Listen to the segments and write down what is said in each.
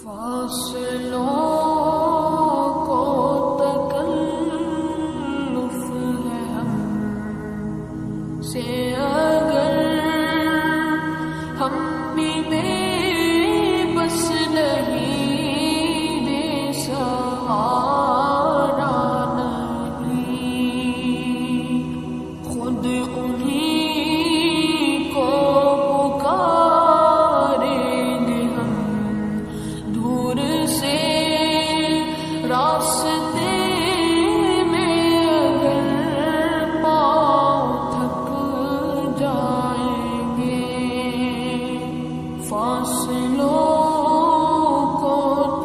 فاصلوں کو تکلف ہے ہم سے اگر ہم بھی بے بس نہیں بے سہارا نہیں خود انہیں کو پکاریں گے ہم دور سے راستے میں اگر پاؤں تھک جائیں گے فاصلوں کو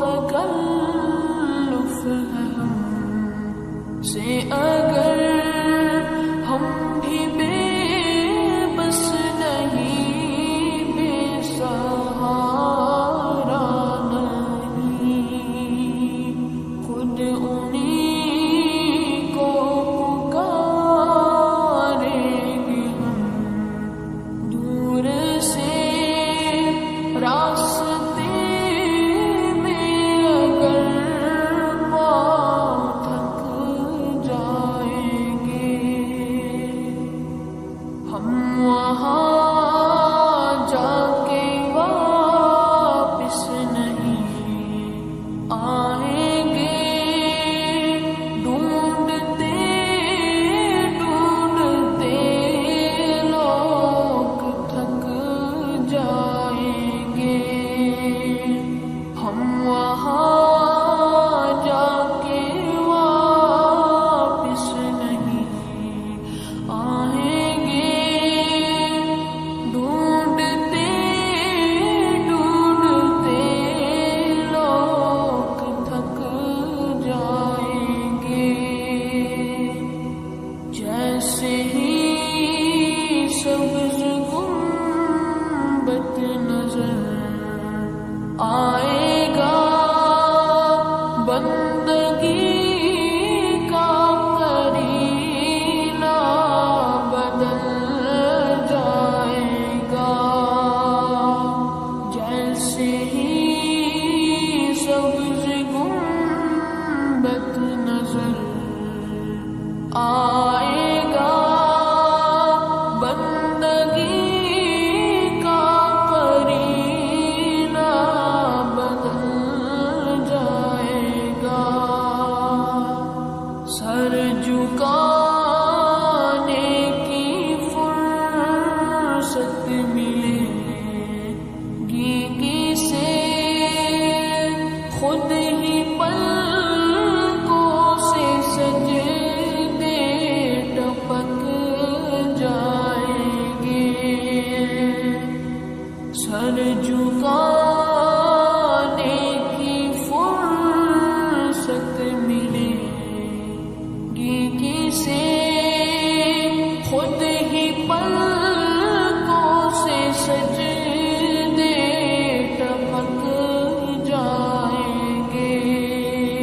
تکلف ہے ہم سے اگر ہم بھی بے بس نہیں بے سہارا نہیں خود انہیں کو پکاریں گے ہم دور سے راستے میں اگر پاؤں تھک جائیں گے ہم وہاں جا کے واپس نہیں آئیں گے ڈھونڈتے ڈھونڈتے لوگ تھک جائیں گے ہم وہاں جا کے واپس نہیں آئیں گے ڈھونڈتے ڈھونڈتے لوگ تھک جائیں گے جیسے ہی سبز گنبد نظر آئے گا بندگی کا کرینہ بدل جائے گا جیسے ہی سبز گنبد نظر آئے گا بندگی کا کرینہ بدل جائے گا سر جھکانے کی فرصت ملے گی کسے خود ہی پلکوں سے سجدے ٹپک جائیں گے سر جھکانے کی فرصت ملے گی کسے خود ہی پلکوں سے سجدے ٹپک جائیں گے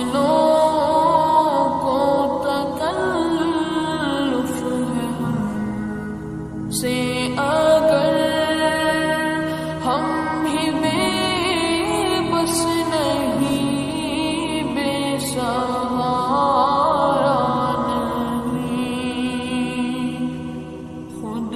فضلوں کو تکلف ہے ہم سے اگر ہم بھی بے بس نہیں، بے سہارا نہیں، خود